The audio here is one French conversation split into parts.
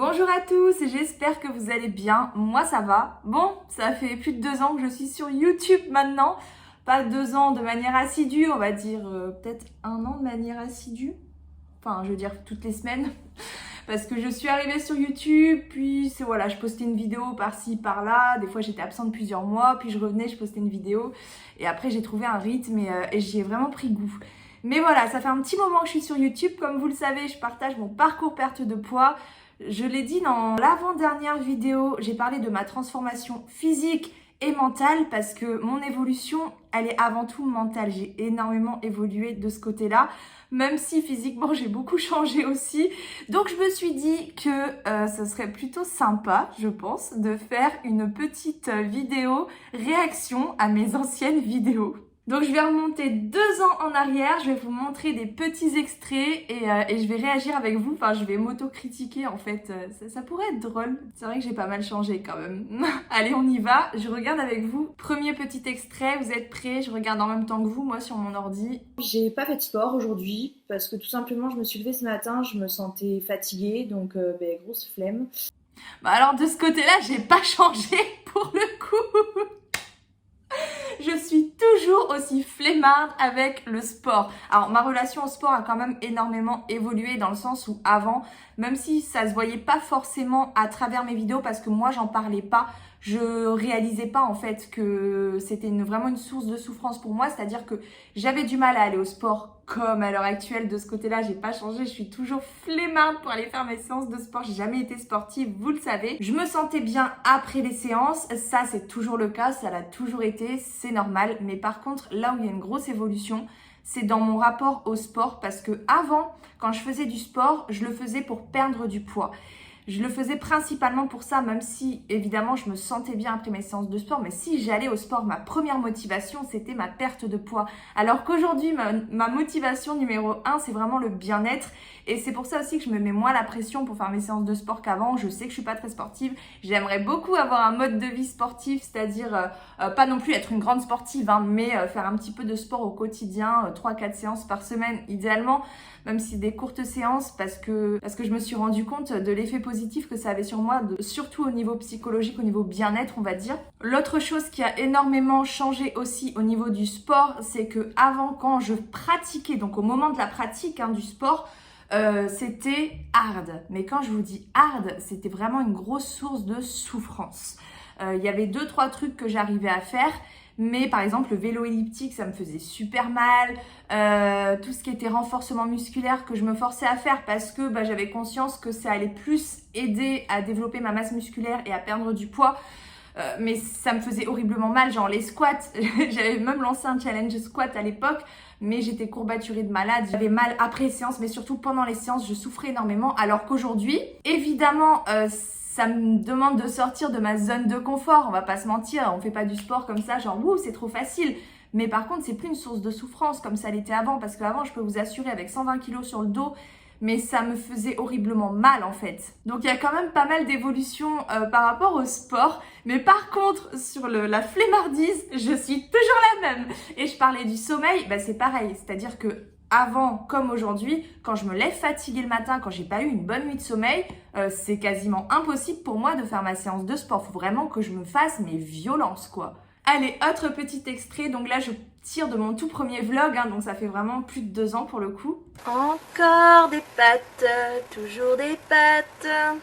Bonjour à tous, j'espère que vous allez bien. Moi ça va. Bon, ça fait plus de 2 ans que je suis sur YouTube maintenant. Pas 2 ans de manière assidue, on va dire peut-être 1 an de manière assidue. Enfin, je veux dire toutes les semaines. Parce que je suis arrivée sur YouTube, puis voilà, je postais une vidéo par-ci, par-là. Des fois j'étais absente plusieurs mois, puis je revenais, je postais une vidéo. Et après j'ai trouvé un rythme et j'y ai vraiment pris goût. Mais voilà, ça fait un petit moment que je suis sur YouTube. Comme vous le savez, je partage mon parcours perte de poids. Je l'ai dit dans l'avant-dernière vidéo, j'ai parlé de ma transformation physique et mentale parce que mon évolution, elle est avant tout mentale. J'ai énormément évolué de ce côté-là, même si physiquement j'ai beaucoup changé aussi. Donc je me suis dit que ce serait plutôt sympa, je pense, de faire une petite vidéo réaction à mes anciennes vidéos. Donc je vais remonter 2 ans en arrière, je vais vous montrer des petits extraits et je vais réagir avec vous, enfin je vais m'auto-critiquer en fait, ça pourrait être drôle. C'est vrai que j'ai pas mal changé quand même. Allez on y va, je regarde avec vous. Premier petit extrait, vous êtes prêts? Je regarde en même temps que vous, moi sur mon ordi. J'ai pas fait de sport aujourd'hui parce que tout simplement je me suis levée ce matin, je me sentais fatiguée donc grosse flemme. Bah alors de ce côté-là, j'ai pas changé pour le coup. Je suis toujours aussi flemmarde avec le sport. Alors ma relation au sport a quand même énormément évolué dans le sens où avant, même si ça se voyait pas forcément à travers mes vidéos parce que moi j'en parlais pas, je réalisais pas en fait que c'était vraiment une source de souffrance pour moi, c'est-à-dire que j'avais du mal à aller au sport comme à l'heure actuelle. De ce côté-là, j'ai pas changé, je suis toujours flemmarde pour aller faire mes séances de sport, j'ai jamais été sportive, vous le savez. Je me sentais bien après les séances, ça c'est toujours le cas, ça l'a toujours été, c'est normal, mais par contre, là où il y a une grosse évolution, c'est dans mon rapport au sport parce que avant, quand je faisais du sport, je le faisais pour perdre du poids. Je le faisais principalement pour ça, même si évidemment je me sentais bien après mes séances de sport, mais si j'allais au sport, ma première motivation c'était ma perte de poids. Alors qu'aujourd'hui, ma motivation numéro 1 c'est vraiment le bien-être et c'est pour ça aussi que je me mets moins la pression pour faire mes séances de sport qu'avant. Je sais que je suis pas très sportive, j'aimerais beaucoup avoir un mode de vie sportif, c'est-à-dire pas non plus être une grande sportive, hein, mais faire un petit peu de sport au quotidien, 3-4 séances par semaine idéalement, même si des courtes séances parce que je me suis rendu compte de l'effet positif que ça avait sur moi, surtout au niveau psychologique, au niveau bien-être on va dire. L'autre chose qui a énormément changé aussi au niveau du sport, c'est que avant quand je pratiquais, donc au moment de la pratique du sport, c'était hard. Mais quand je vous dis hard, c'était vraiment une grosse source de souffrance. Il y avait 2-3 trucs que j'arrivais à faire. Mais par exemple, le vélo elliptique, ça me faisait super mal. Tout ce qui était renforcement musculaire que je me forçais à faire parce que j'avais conscience que ça allait plus aider à développer ma masse musculaire et à perdre du poids. Mais ça me faisait horriblement mal, genre les squats. J'avais même lancé un challenge squat à l'époque, mais j'étais courbaturée de malade. J'avais mal après les séances, mais surtout pendant les séances, je souffrais énormément. Alors qu'aujourd'hui, évidemment, ça me demande de sortir de ma zone de confort, on va pas se mentir, on fait pas du sport comme ça, genre wouh, c'est trop facile. Mais par contre, c'est plus une source de souffrance comme ça l'était avant, parce qu'avant, je peux vous assurer, avec 120 kilos sur le dos, mais ça me faisait horriblement mal en fait. Donc il y a quand même pas mal d'évolutions par rapport au sport, mais par contre, sur la flemmardise, je suis toujours la même. Et je parlais du sommeil, c'est pareil, c'est-à-dire que avant comme aujourd'hui, quand je me lève fatiguée le matin, quand j'ai pas eu une bonne nuit de sommeil, c'est quasiment impossible pour moi de faire ma séance de sport. Faut vraiment que je me fasse mes violences quoi. Allez, autre petit extrait, donc là je tire de mon tout premier vlog, donc ça fait vraiment plus de 2 ans pour le coup. Encore des pâtes, toujours des pâtes.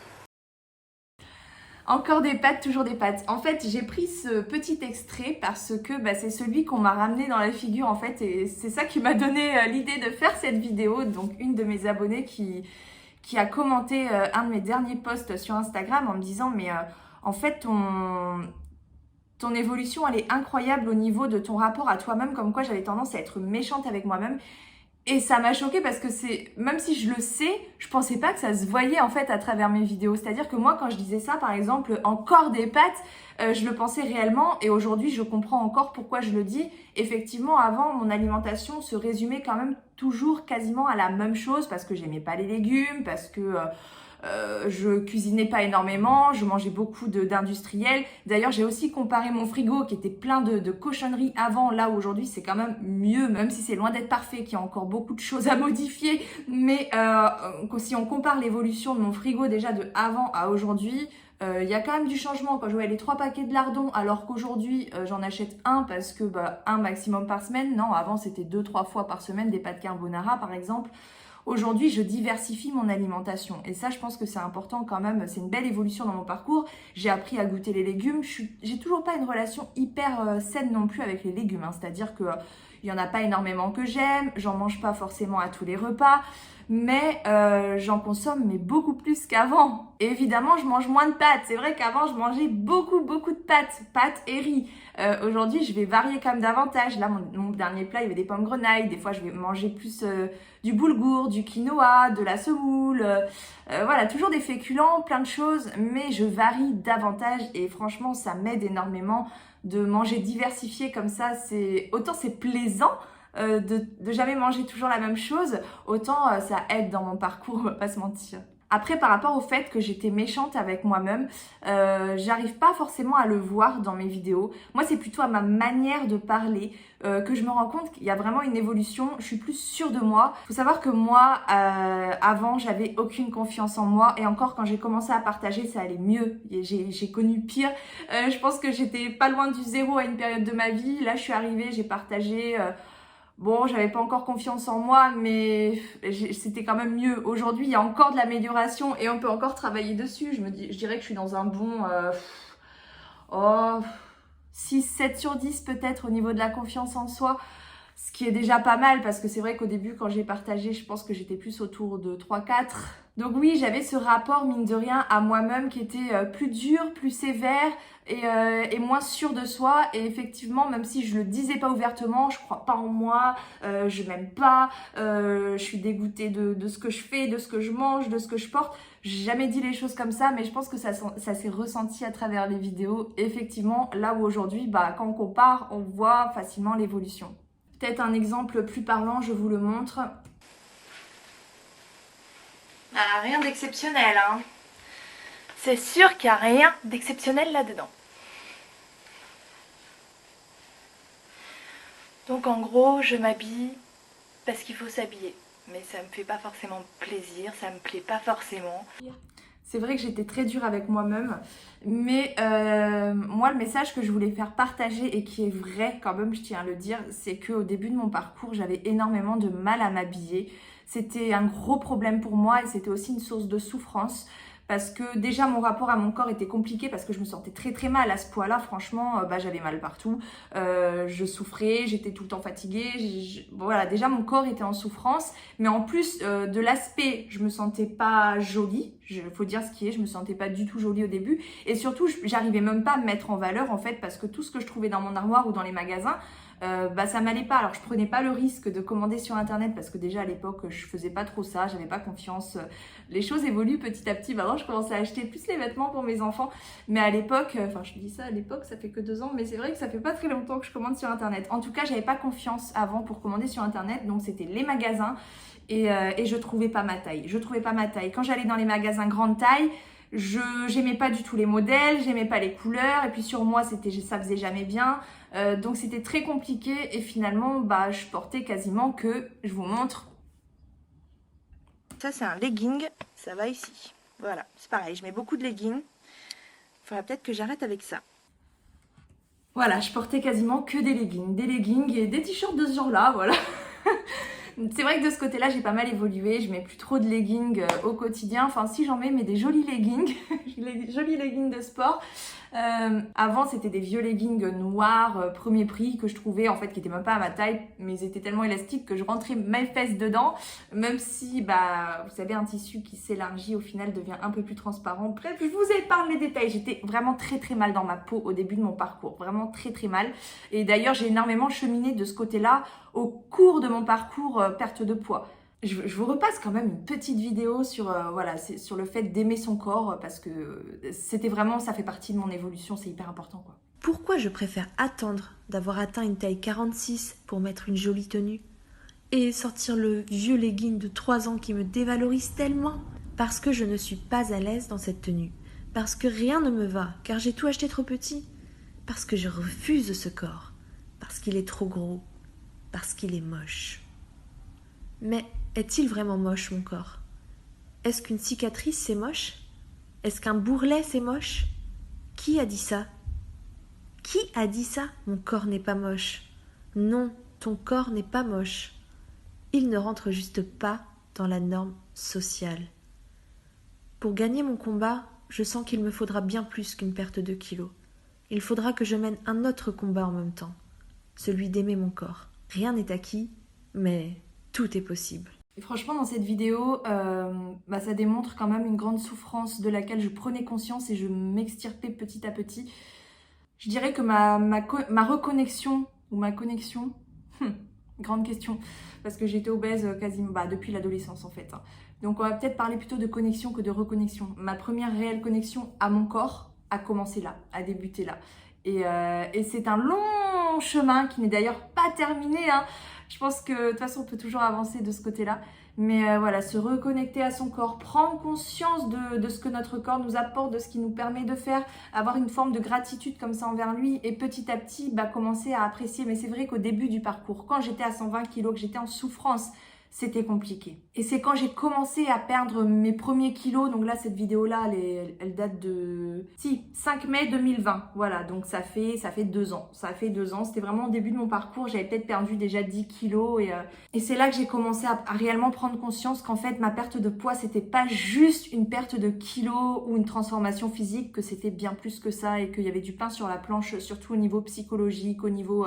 Encore des pâtes, toujours des pâtes. En fait, j'ai pris ce petit extrait parce que c'est celui qu'on m'a ramené dans la figure en fait et c'est ça qui m'a donné l'idée de faire cette vidéo. Donc une de mes abonnées qui a commenté un de mes derniers posts sur Instagram en me disant mais en fait ton évolution elle est incroyable au niveau de ton rapport à toi-même, comme quoi j'avais tendance à être méchante avec moi-même. Et ça m'a choquée parce que même si je le sais, je pensais pas que ça se voyait en fait à travers mes vidéos. C'est-à-dire que moi quand je disais ça par exemple, encore des pâtes, je le pensais réellement et aujourd'hui je comprends encore pourquoi je le dis. Effectivement avant mon alimentation se résumait quand même toujours quasiment à la même chose parce que j'aimais pas les légumes, parce que je cuisinais pas énormément, je mangeais beaucoup d'industriels. D'ailleurs, j'ai aussi comparé mon frigo qui était plein de cochonneries avant. Là, aujourd'hui, c'est quand même mieux, même si c'est loin d'être parfait, qu'il y a encore beaucoup de choses à modifier. Mais si on compare l'évolution de mon frigo déjà de avant à aujourd'hui, il y a quand même du changement. Quand je voyais les 3 paquets de lardons, alors qu'aujourd'hui, j'en achète un parce que un maximum par semaine. Non, avant, c'était 2-3 fois par semaine des pâtes carbonara, par exemple. Aujourd'hui, je diversifie mon alimentation et ça, je pense que c'est important quand même. C'est une belle évolution dans mon parcours. J'ai appris à goûter les légumes. J'ai toujours pas une relation hyper saine non plus avec les légumes. C'est-à-dire que il y en a pas énormément que j'aime. J'en mange pas forcément à tous les repas, mais j'en consomme mais beaucoup plus qu'avant. Et évidemment, je mange moins de pâtes. C'est vrai qu'avant, je mangeais beaucoup de pâtes et riz. Aujourd'hui, je vais varier quand même davantage. Là, mon dernier plat, il y avait des pommes grenailles. Des fois, je vais manger plus du boulgour, du quinoa, de la semoule. Voilà, toujours des féculents, plein de choses. Mais je varie davantage et franchement, ça m'aide énormément de manger diversifié comme ça. Autant c'est plaisant de jamais manger toujours la même chose, autant ça aide dans mon parcours, on va pas se mentir. Après, par rapport au fait que j'étais méchante avec moi-même, j'arrive pas forcément à le voir dans mes vidéos. Moi, c'est plutôt à ma manière de parler que je me rends compte qu'il y a vraiment une évolution. Je suis plus sûre de moi. Faut savoir que moi, avant, j'avais aucune confiance en moi. Et encore, quand j'ai commencé à partager, ça allait mieux. J'ai connu pire. Je pense que j'étais pas loin du zéro à une période de ma vie. Là, je suis arrivée, j'ai partagé... Bon, j'avais pas encore confiance en moi, mais c'était quand même mieux. Aujourd'hui, il y a encore de l'amélioration et on peut encore travailler dessus. Je dirais que je suis dans un bon 6, 7 sur 10 peut-être au niveau de la confiance en soi. Ce qui est déjà pas mal parce que c'est vrai qu'au début, quand j'ai partagé, je pense que j'étais plus autour de 3-4. Donc oui, j'avais ce rapport, mine de rien, à moi-même qui était plus dur, plus sévère et moins sûr de soi. Et effectivement, même si je le disais pas ouvertement, je crois pas en moi, je m'aime pas, je suis dégoûtée de ce que je fais, de ce que je mange, de ce que je porte. J'ai jamais dit les choses comme ça, mais je pense que ça s'est ressenti à travers les vidéos. Effectivement, là où aujourd'hui, quand on compare, on voit facilement l'évolution. Peut-être un exemple plus parlant, je vous le montre. Ah, rien d'exceptionnel, hein. C'est sûr qu'il n'y a rien d'exceptionnel là-dedans. Donc en gros, je m'habille parce qu'il faut s'habiller. Mais ça me fait pas forcément plaisir, ça me plaît pas forcément. C'est vrai que j'étais très dure avec moi-même, mais moi le message que je voulais faire partager et qui est vrai quand même, je tiens à le dire, c'est qu'au début de mon parcours, j'avais énormément de mal à m'habiller. C'était un gros problème pour moi et c'était aussi une source de souffrance. Parce que déjà mon rapport à mon corps était compliqué parce que je me sentais très mal à ce poids-là. Franchement, j'avais mal partout, je souffrais, j'étais tout le temps fatiguée. Voilà, déjà mon corps était en souffrance, mais en plus de l'aspect, je me sentais pas jolie. Faut dire ce qui est, je me sentais pas du tout jolie au début. Et surtout, j'arrivais même pas à me mettre en valeur en fait parce que tout ce que je trouvais dans mon armoire ou dans les magasins, ça m'allait pas. Alors je prenais pas le risque de commander sur internet parce que déjà à l'époque je faisais pas trop ça, j'avais pas confiance. Les choses évoluent petit à petit. Maintenant je commençais à acheter plus les vêtements pour mes enfants, mais à l'époque, je dis ça à l'époque, ça fait que 2 ans, mais c'est vrai que ça fait pas très longtemps que je commande sur internet. En tout cas j'avais pas confiance avant pour commander sur internet, donc c'était les magasins et je trouvais pas ma taille. Quand j'allais dans les magasins grande taille, j'aimais pas du tout les modèles, j'aimais pas les couleurs et puis sur moi ça faisait jamais bien, donc c'était très compliqué et finalement je portais quasiment que, je vous montre, ça c'est un legging, ça va ici, voilà, c'est pareil, je mets beaucoup de leggings, il faudra peut-être que j'arrête avec ça. Voilà, je portais quasiment que des leggings et des t-shirts de ce genre là, voilà. C'est vrai que de ce côté-là, j'ai pas mal évolué. Je mets plus trop de leggings au quotidien. Enfin, si j'en mets, mais des jolis leggings. Jolis leggings de sport. Avant, c'était des vieux leggings noirs, premier prix, que je trouvais, en fait, qui étaient même pas à ma taille. Mais ils étaient tellement élastiques que je rentrais mes fesses dedans. Même si, vous savez, un tissu qui s'élargit, au final, devient un peu plus transparent. Bref, je vous épargne les détails. J'étais vraiment très mal dans ma peau au début de mon parcours. Vraiment très mal. Et d'ailleurs, j'ai énormément cheminé de ce côté-là au cours de mon parcours perte de poids. Je vous repasse quand même une petite vidéo sur, sur le fait d'aimer son corps parce que c'était vraiment, ça fait partie de mon évolution, c'est hyper important quoi. Pourquoi je préfère attendre d'avoir atteint une taille 46 pour mettre une jolie tenue et sortir le vieux legging de 3 ans qui me dévalorise tellement? Parce que je ne suis pas à l'aise dans cette tenue. Parce que rien ne me va, car j'ai tout acheté trop petit. Parce que je refuse ce corps. Parce qu'il est trop gros. Parce qu'il est moche. Mais est-il vraiment moche, mon corps? Est-ce qu'une cicatrice, c'est moche? Est-ce qu'un bourrelet, c'est moche? Qui a dit ça? Qui a dit ça? Mon corps n'est pas moche. Non, ton corps n'est pas moche. Il ne rentre juste pas dans la norme sociale. Pour gagner mon combat, je sens qu'il me faudra bien plus qu'une perte de kilos. Il faudra que je mène un autre combat en même temps, celui d'aimer mon corps. Rien n'est acquis, mais tout est possible. Et franchement, dans cette vidéo, ça démontre quand même une grande souffrance de laquelle je prenais conscience et je m'extirpais petit à petit. Je dirais que ma reconnexion, ou ma connexion, grande question, parce que j'étais obèse quasiment depuis l'adolescence en fait. Donc on va peut-être parler plutôt de connexion que de reconnexion. Ma première réelle connexion à mon corps a commencé là, a débuté là. Et c'est un long chemin qui n'est d'ailleurs pas terminé. Je pense que de toute façon on peut toujours avancer de ce côté-là. Mais voilà, se reconnecter à son corps, prendre conscience de ce que notre corps nous apporte, de ce qu'il nous permet de faire, avoir une forme de gratitude comme ça envers lui et petit à petit commencer à apprécier. Mais c'est vrai qu'au début du parcours, quand j'étais à 120 kilos, que j'étais en souffrance, c'était compliqué. Et c'est quand j'ai commencé à perdre mes premiers kilos, donc là cette vidéo-là, elle date de 5 mai 2020, voilà, donc ça fait 2 ans. Ça fait 2 ans, c'était vraiment au début de mon parcours, j'avais peut-être perdu déjà 10 kilos et c'est là que j'ai commencé à réellement prendre conscience qu'en fait ma perte de poids, c'était pas juste une perte de kilos ou une transformation physique, que c'était bien plus que ça et qu'il y avait du pain sur la planche, surtout au niveau psychologique, au niveau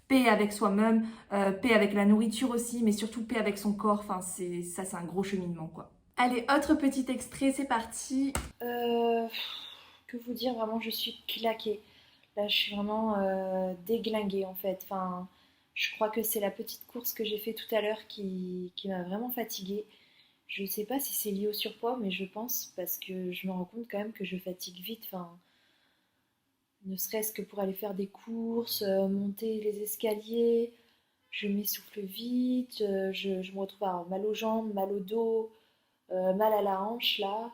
paix avec soi-même, paix avec la nourriture aussi, mais surtout paix avec son corps. Enfin, c'est un gros cheminement, quoi. Allez, autre petit extrait, c'est parti. Que vous dire, vraiment, je suis claquée. Là, je suis vraiment déglinguée, en fait. Enfin, je crois que c'est la petite course que j'ai fait tout à l'heure qui m'a vraiment fatiguée. Je ne sais pas si c'est lié au surpoids, mais je pense, parce que je me rends compte quand même que je fatigue vite. Enfin, ne serait-ce que pour aller faire des courses, monter les escaliers, je m'essouffle vite, je me retrouve à avoir mal aux jambes, mal au dos, mal à la hanche là.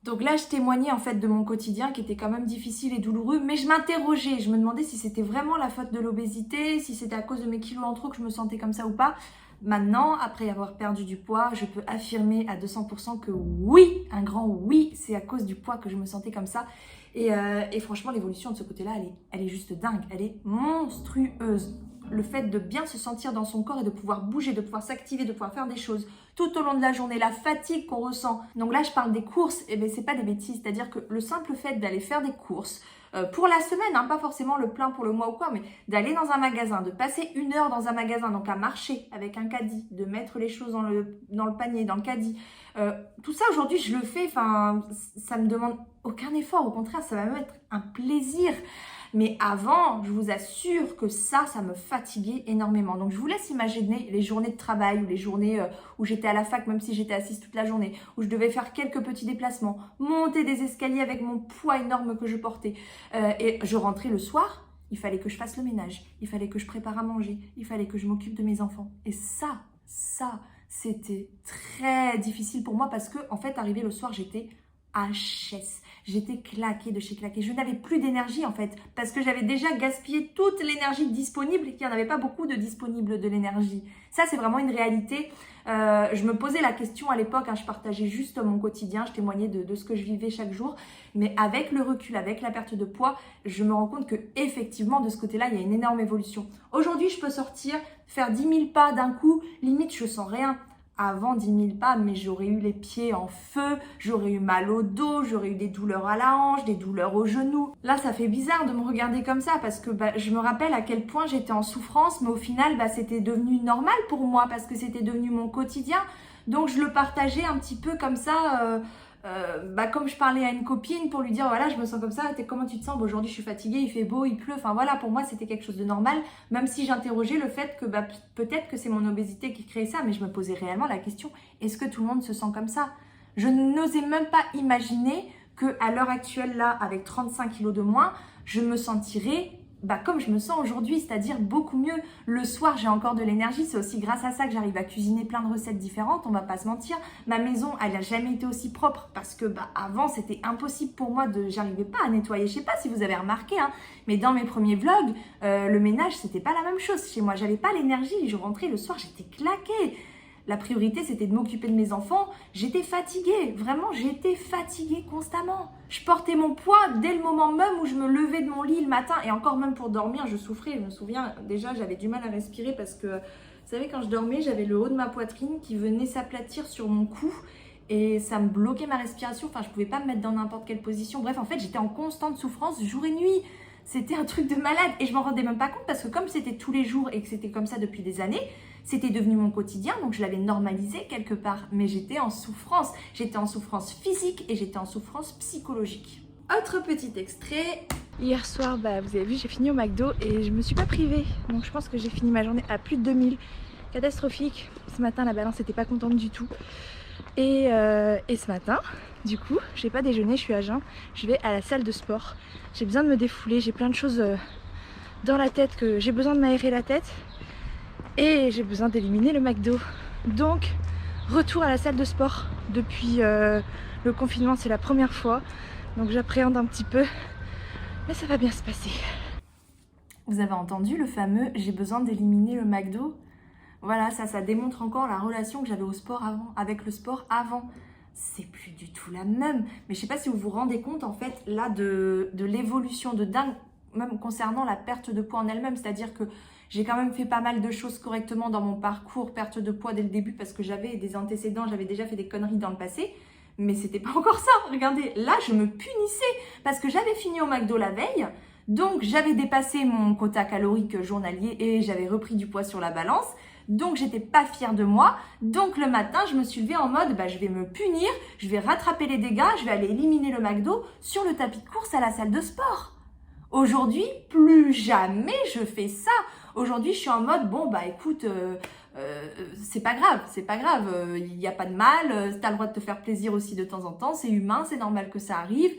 Donc là, je témoignais en fait de mon quotidien qui était quand même difficile et douloureux, mais je m'interrogeais, je me demandais si c'était vraiment la faute de l'obésité, si c'était à cause de mes kilos en trop que je me sentais comme ça ou pas. Maintenant, après avoir perdu du poids, je peux affirmer à 200% que oui, un grand oui, c'est à cause du poids que je me sentais comme ça. Et franchement, l'évolution de ce côté-là, elle est juste dingue, elle est monstrueuse. Le fait de bien se sentir dans son corps et de pouvoir bouger, de pouvoir s'activer, de pouvoir faire des choses tout au long de la journée, la fatigue qu'on ressent. Donc là, je parle des courses, et bien c'est pas des bêtises, c'est-à-dire que le simple fait d'aller faire des courses, pour la semaine, pas forcément le plein pour le mois ou quoi, mais d'aller dans un magasin, de passer 1 heure dans un magasin, donc à marcher avec un caddie, de mettre les choses dans le panier, dans le caddie. Tout ça aujourd'hui, je le fais, ça me demande aucun effort, au contraire, ça va me mettre un plaisir. Mais avant, je vous assure que ça me fatiguait énormément. Donc je vous laisse imaginer les journées de travail ou les journées où j'étais à la fac, même si j'étais assise toute la journée, où je devais faire quelques petits déplacements, monter des escaliers avec mon poids énorme que je portais. Et je rentrais le soir, il fallait que je fasse le ménage, il fallait que je prépare à manger, il fallait que je m'occupe de mes enfants. Et ça, c'était très difficile pour moi parce que, en fait, arrivé le soir, j'étais HS. J'étais claquée de chez claquée. Je n'avais plus d'énergie en fait parce que j'avais déjà gaspillé toute l'énergie disponible et qu'il n'y en avait pas beaucoup de disponible de l'énergie. Ça, c'est vraiment une réalité. Je me posais la question à l'époque, je partageais juste mon quotidien, je témoignais de ce que je vivais chaque jour. Mais avec le recul, avec la perte de poids, je me rends compte que effectivement de ce côté-là, il y a une énorme évolution. Aujourd'hui, je peux sortir, faire 10 000 pas d'un coup, limite je sens rien. Avant 10 000 pas, mais j'aurais eu les pieds en feu, j'aurais eu mal au dos, j'aurais eu des douleurs à la hanche, des douleurs aux genoux. Là, ça fait bizarre de me regarder comme ça parce que je me rappelle à quel point j'étais en souffrance, mais au final, c'était devenu normal pour moi parce que c'était devenu mon quotidien. Donc, je le partageais un petit peu comme ça, comme je parlais à une copine pour lui dire voilà, je me sens comme ça, comment tu te sens? Aujourd'hui je suis fatiguée, il fait beau, il pleut, enfin voilà, pour moi c'était quelque chose de normal, même si j'interrogeais le fait que peut-être que c'est mon obésité qui crée ça, mais je me posais réellement la question, est-ce que tout le monde se sent comme ça? Je n'osais même pas imaginer qu'à l'heure actuelle là, avec 35 kilos de moins, je me sentirais comme je me sens aujourd'hui, c'est-à-dire beaucoup mieux. Le soir, j'ai encore de l'énergie. C'est aussi grâce à ça que j'arrive à cuisiner plein de recettes différentes. On va pas se mentir. Ma maison, elle n'a jamais été aussi propre parce que avant, c'était impossible pour moi j'arrivais pas à nettoyer. Je sais pas si vous avez remarqué, hein, mais dans mes premiers vlogs, le ménage, c'était pas la même chose chez moi. J'avais pas l'énergie. Je rentrais le soir, j'étais claquée. La priorité, c'était de m'occuper de mes enfants. J'étais fatiguée, vraiment, j'étais fatiguée constamment. Je portais mon poids dès le moment même où je me levais de mon lit le matin. Et encore même pour dormir, je souffrais. Je me souviens, déjà, j'avais du mal à respirer parce que, vous savez, quand je dormais, j'avais le haut de ma poitrine qui venait s'aplatir sur mon cou. Et ça me bloquait ma respiration. Enfin, je pouvais pas me mettre dans n'importe quelle position. Bref, en fait, j'étais en constante souffrance jour et nuit. C'était un truc de malade. Et je m'en rendais même pas compte parce que comme c'était tous les jours et que c'était comme ça depuis des années, c'était devenu mon quotidien, donc je l'avais normalisé quelque part. Mais j'étais en souffrance. J'étais en souffrance physique et j'étais en souffrance psychologique. Autre petit extrait. Hier soir, vous avez vu, j'ai fini au McDo et je me suis pas privée. Donc je pense que j'ai fini ma journée à plus de 2000. Catastrophique. Ce matin, la balance n'était pas contente du tout. Et ce matin, du coup, j'ai pas déjeuné, je suis à jeun. Je vais à la salle de sport. J'ai besoin de me défouler, j'ai plein de choses dans la tête, que j'ai besoin de m'aérer la tête. Et j'ai besoin d'éliminer le McDo. Donc, retour à la salle de sport. Depuis le confinement, c'est la première fois. Donc j'appréhende un petit peu. Mais ça va bien se passer. Vous avez entendu le fameux « j'ai besoin d'éliminer le McDo ». Voilà, ça démontre encore la relation que j'avais au sport avant, avec le sport avant. C'est plus du tout la même. Mais je sais pas si vous vous rendez compte en fait là de l'évolution de dingue, même concernant la perte de poids en elle-même. C'est-à-dire que j'ai quand même fait pas mal de choses correctement dans mon parcours, perte de poids dès le début parce que j'avais des antécédents, j'avais déjà fait des conneries dans le passé. Mais c'était pas encore ça. Regardez, là je me punissais parce que j'avais fini au McDo la veille. Donc j'avais dépassé mon quota calorique journalier et j'avais repris du poids sur la balance. Donc j'étais pas fière de moi. Donc le matin, je me suis levée en mode je vais me punir, je vais rattraper les dégâts, je vais aller éliminer le McDo sur le tapis de course à la salle de sport. Aujourd'hui, plus jamais je fais ça. Aujourd'hui, je suis en mode écoute, c'est pas grave, il n'y a pas de mal, t'as le droit de te faire plaisir aussi de temps en temps, c'est humain, c'est normal que ça arrive.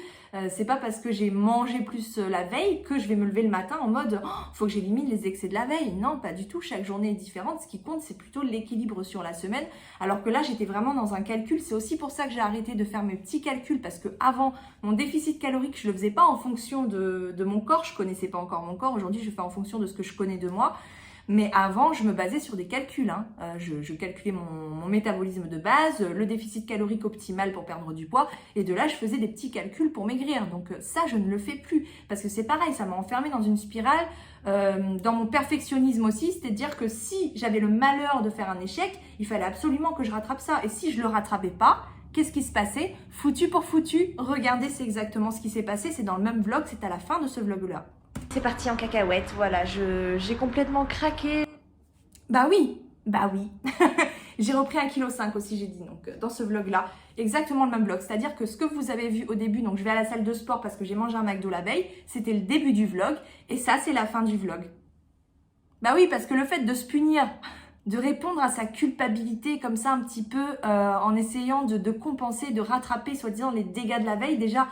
C'est pas parce que j'ai mangé plus la veille que je vais me lever le matin en mode faut que j'élimine les excès de la veille. Non, pas du tout, chaque journée est différente. Ce qui compte, c'est plutôt l'équilibre sur la semaine. Alors que là, j'étais vraiment dans un calcul. C'est aussi pour ça que j'ai arrêté de faire mes petits calculs parce que avant, mon déficit calorique, je le faisais pas en fonction de mon corps. Je connaissais pas encore mon corps. Aujourd'hui, je fais en fonction de ce que je connais de moi. Mais avant, je me basais sur des calculs. Je calculais mon métabolisme de base, le déficit calorique optimal pour perdre du poids. Et de là, je faisais des petits calculs pour maigrir. Donc ça, je ne le fais plus. Parce que c'est pareil, ça m'a enfermée dans une spirale. Dans mon perfectionnisme aussi, c'est-à-dire que si j'avais le malheur de faire un échec, il fallait absolument que je rattrape ça. Et si je le rattrapais pas, qu'est-ce qui se passait? Foutu pour foutu. Regardez, c'est exactement ce qui s'est passé. C'est dans le même vlog, c'est à la fin de ce vlog-là. C'est parti en cacahuète, voilà, j'ai complètement craqué. Bah oui. J'ai repris 1,5 kg aussi, j'ai dit, donc dans ce vlog-là. Exactement le même vlog, c'est-à-dire que ce que vous avez vu au début, donc je vais à la salle de sport parce que j'ai mangé un McDo la veille, c'était le début du vlog, et ça, c'est la fin du vlog. Bah oui, parce que le fait de se punir, de répondre à sa culpabilité comme ça un petit peu en essayant de compenser, de rattraper soi-disant les dégâts de la veille, déjà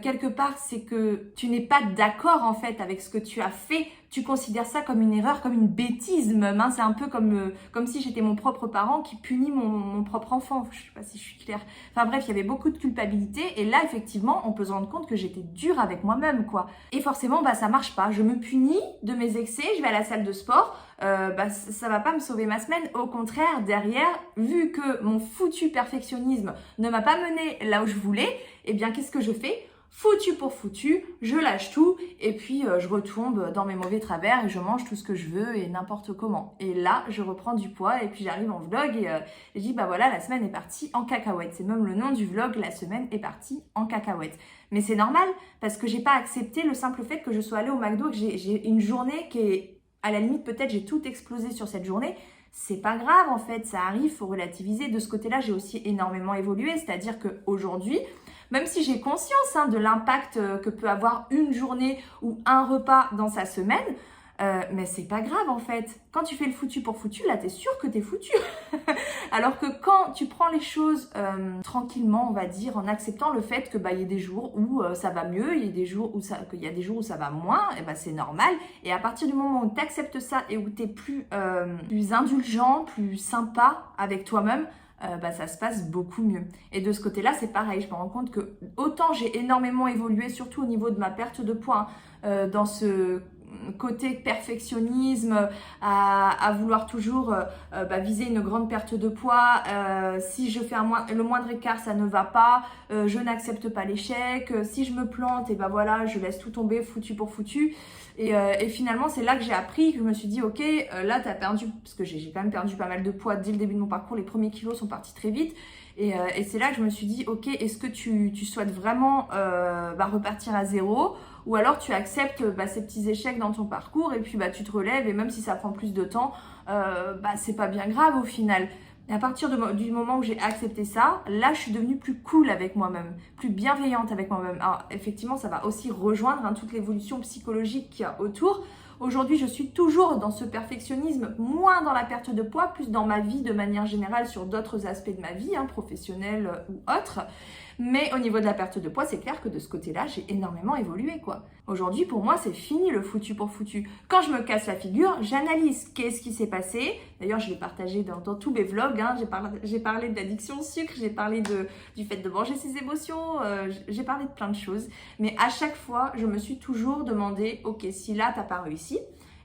quelque part c'est que tu n'es pas d'accord en fait avec ce que tu as fait, tu considères ça comme une erreur, comme une bêtise même, c'est un peu comme si j'étais mon propre parent qui punit mon propre enfant, je sais pas si je suis claire. Enfin bref, il y avait beaucoup de culpabilité et là effectivement on peut se rendre compte que j'étais dure avec moi-même quoi. Et forcément ça marche pas, je me punis de mes excès, je vais à la salle de sport, ça va pas me sauver ma semaine, au contraire derrière, vu que mon foutu perfectionnisme ne m'a pas mené là où je voulais, eh bien qu'est-ce que je fais? Foutu pour foutu, je lâche tout et puis je retombe dans mes mauvais travers et je mange tout ce que je veux et n'importe comment. Et là, je reprends du poids et puis j'arrive en vlog et je dis voilà, la semaine est partie en cacahuète. C'est même le nom du vlog, la semaine est partie en cacahuète. Mais c'est normal parce que j'ai pas accepté le simple fait que je sois allée au McDo, que j'ai une journée qui est, à la limite peut-être j'ai tout explosé sur cette journée. C'est pas grave en fait, ça arrive, faut relativiser. De ce côté-là, j'ai aussi énormément évolué, c'est-à-dire qu'aujourd'hui, même si j'ai conscience de l'impact que peut avoir une journée ou un repas dans sa semaine, Mais c'est pas grave en fait. Quand tu fais le foutu pour foutu, là t'es sûr que t'es foutu. Alors que quand tu prends les choses tranquillement, on va dire, en acceptant le fait que bah y a des jours où ça va mieux, il y a des jours où ça va moins, et bah c'est normal. Et à partir du moment où tu acceptes ça et où t'es plus indulgent, plus sympa avec toi-même, bah, ça se passe beaucoup mieux. Et de ce côté-là, c'est pareil. Je me rends compte que autant j'ai énormément évolué, surtout au niveau de ma perte de poids, dans ce côté perfectionnisme, à vouloir toujours viser une grande perte de poids. Si je fais le moindre écart, ça ne va pas. Je n'accepte pas l'échec. Si je me plante, et ben voilà, je laisse tout tomber, foutu pour foutu. Et finalement, c'est là que j'ai appris, que je me suis dit, ok, là, tu as perdu, parce que j'ai quand même perdu pas mal de poids dès le début de mon parcours. Les premiers kilos sont partis très vite. Et c'est là que je me suis dit, ok, est-ce que tu souhaites vraiment repartir à zéro, ou alors tu acceptes ces petits échecs dans ton parcours et puis tu te relèves, et même si ça prend plus de temps, c'est pas bien grave au final. Et à partir du moment où j'ai accepté ça, là je suis devenue plus cool avec moi-même, plus bienveillante avec moi-même. Alors effectivement, ça va aussi rejoindre toute l'évolution psychologique qu'il y a autour. Aujourd'hui, je suis toujours dans ce perfectionnisme, moins dans la perte de poids, plus dans ma vie de manière générale sur d'autres aspects de ma vie, professionnelle ou autre. Mais au niveau de la perte de poids, c'est clair que de ce côté-là, j'ai énormément évolué, quoi. Aujourd'hui, pour moi, c'est fini le foutu pour foutu. Quand je me casse la figure, j'analyse qu'est-ce qui s'est passé. D'ailleurs, je l'ai partagé dans tous mes vlogs. J'ai parlé de l'addiction au sucre, j'ai parlé du fait de manger ses émotions, j'ai parlé de plein de choses. Mais à chaque fois, je me suis toujours demandé, ok, si là, t'as pas réussi,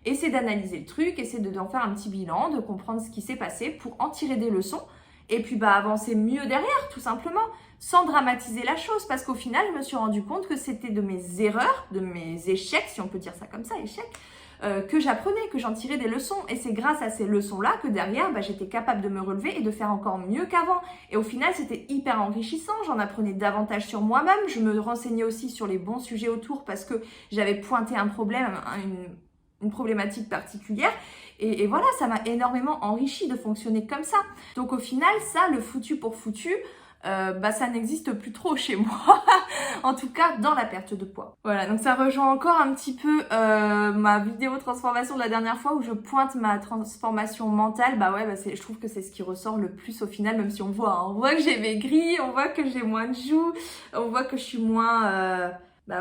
essaie d'analyser le truc, essaie d'en faire un petit bilan, de comprendre ce qui s'est passé pour en tirer des leçons et puis avancer mieux derrière, tout simplement, sans dramatiser la chose, parce qu'au final, je me suis rendu compte que c'était de mes erreurs, de mes échecs, si on peut dire ça comme ça, échecs, que j'apprenais, que j'en tirais des leçons. Et c'est grâce à ces leçons-là que derrière, j'étais capable de me relever et de faire encore mieux qu'avant. Et au final, c'était hyper enrichissant. J'en apprenais davantage sur moi-même. Je me renseignais aussi sur les bons sujets autour parce que j'avais pointé un problème, une problématique particulière. Et voilà, ça m'a énormément enrichi de fonctionner comme ça. Donc au final, ça, le foutu pour foutu, ça n'existe plus trop chez moi, en tout cas dans la perte de poids. Voilà, donc ça rejoint encore un petit peu ma vidéo transformation de la dernière fois où je pointe ma transformation mentale. Je trouve que c'est ce qui ressort le plus au final, même si on voit que j'ai maigri, on voit que j'ai moins de joues, on voit que je suis moins...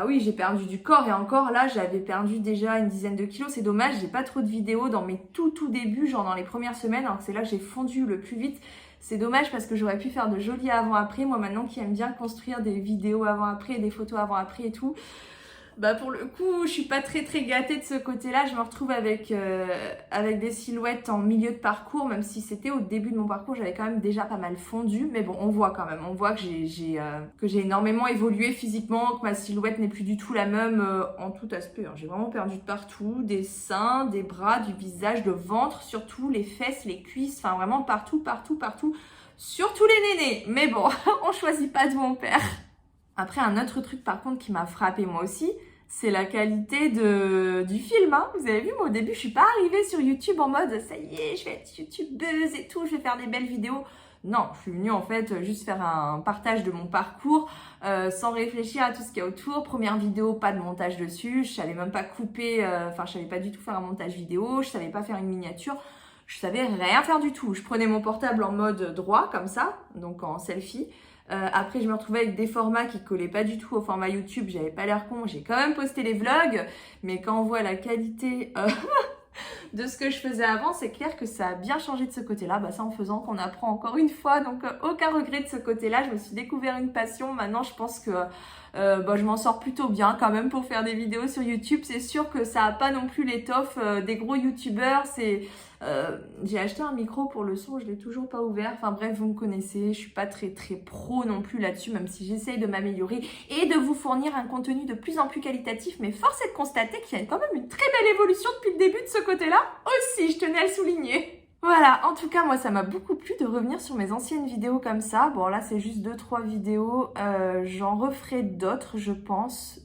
oui, j'ai perdu du corps, et encore là, j'avais perdu déjà une dizaine de kilos. C'est dommage, j'ai pas trop de vidéos dans mes tout débuts, genre dans les premières semaines, alors que c'est là que j'ai fondu le plus vite. C'est dommage parce que j'aurais pu faire de jolis avant-après. Moi maintenant qui aime bien construire des vidéos avant-après, des photos avant-après et tout, pour le coup, je suis pas très gâtée de ce côté-là. Je me retrouve avec des silhouettes en milieu de parcours, même si c'était au début de mon parcours, j'avais quand même déjà pas mal fondu. Mais bon, on voit quand même, on voit que j'ai énormément évolué physiquement, que ma silhouette n'est plus du tout la même en tout aspect. J'ai vraiment perdu de partout, des seins, des bras, du visage, le ventre, surtout les fesses, les cuisses, enfin vraiment partout. Surtout les nénés. Mais bon, on choisit pas de mon père. Après, un autre truc par contre qui m'a frappée moi aussi, c'est la qualité du film. Vous avez vu, moi au début, je suis pas arrivée sur YouTube en mode ça y est, je vais être youtubeuse et tout, je vais faire des belles vidéos. Non, je suis venue en fait juste faire un partage de mon parcours sans réfléchir à tout ce qu'il y a autour. Première vidéo, pas de montage dessus, je savais même pas couper, je savais pas du tout faire un montage vidéo, je savais pas faire une miniature. Je savais rien faire du tout. Je prenais mon portable en mode droit comme ça, donc en selfie. Après, je me retrouvais avec des formats qui collaient pas du tout au format YouTube. J'avais pas l'air con. J'ai quand même posté les vlogs, mais quand on voit la qualité de ce que je faisais avant, c'est clair que ça a bien changé de ce côté-là. Ça en faisant qu'on apprend encore une fois. Donc aucun regret de ce côté-là. Je me suis découvert une passion. Maintenant, je pense que je m'en sors plutôt bien quand même pour faire des vidéos sur YouTube. C'est sûr que ça a pas non plus l'étoffe des gros youtubeurs. J'ai acheté un micro pour le son, je l'ai toujours pas ouvert. Enfin bref, vous me connaissez, je suis pas très pro non plus là-dessus, même si j'essaye de m'améliorer et de vous fournir un contenu de plus en plus qualitatif. Mais force est de constater qu'il y a quand même une très belle évolution depuis le début de ce côté-là aussi, je tenais à le souligner. Voilà, en tout cas, moi, ça m'a beaucoup plu de revenir sur mes anciennes vidéos comme ça. Bon, là, c'est juste 2-3 vidéos. J'en referai d'autres, je pense.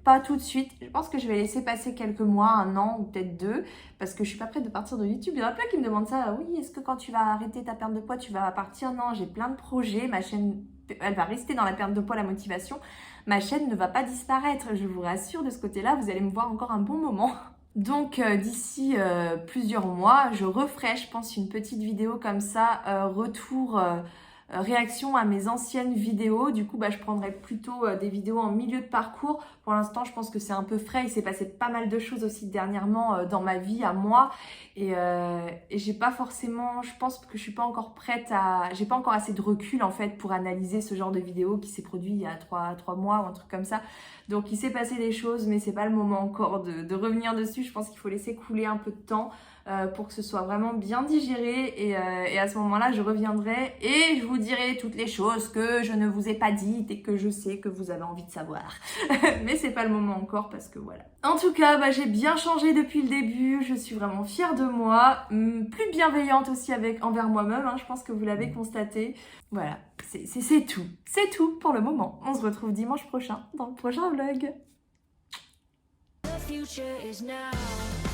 Pas tout de suite. Je pense que je vais laisser passer quelques mois, 1 an ou peut-être 2, parce que je suis pas prête de partir de YouTube. Il y en a plein qui me demandent ça. Oui, est-ce que quand tu vas arrêter ta perte de poids, tu vas partir? Non, j'ai plein de projets. Ma chaîne, elle va rester dans la perte de poids, la motivation. Ma chaîne ne va pas disparaître. Je vous rassure de ce côté-là. Vous allez me voir encore un bon moment. Donc d'ici plusieurs mois, je referai, je pense, une petite vidéo comme ça, retour, réaction à mes anciennes vidéos. Du coup, je prendrai plutôt des vidéos en milieu de parcours. Pour l'instant, je pense que c'est un peu frais. Il s'est passé pas mal de choses aussi dernièrement dans ma vie, à moi. Et j'ai pas forcément, je pense que je suis pas encore prête à... J'ai pas encore assez de recul en fait pour analyser ce genre de vidéo qui s'est produit il y a 3 mois ou un truc comme ça. Donc il s'est passé des choses, mais c'est pas le moment encore de revenir dessus. Je pense qu'il faut laisser couler un peu de temps pour que ce soit vraiment bien digéré. Et à ce moment-là, je reviendrai et je vous dirai toutes les choses que je ne vous ai pas dites et que je sais que vous avez envie de savoir. Mais c'est pas le moment encore parce que voilà. En tout cas, j'ai bien changé depuis le début. Je suis vraiment fière de moi. Plus bienveillante aussi envers moi-même. Je pense que vous l'avez constaté. Voilà, c'est tout. C'est tout pour le moment. On se retrouve dimanche prochain dans le prochain vlog. The future is now.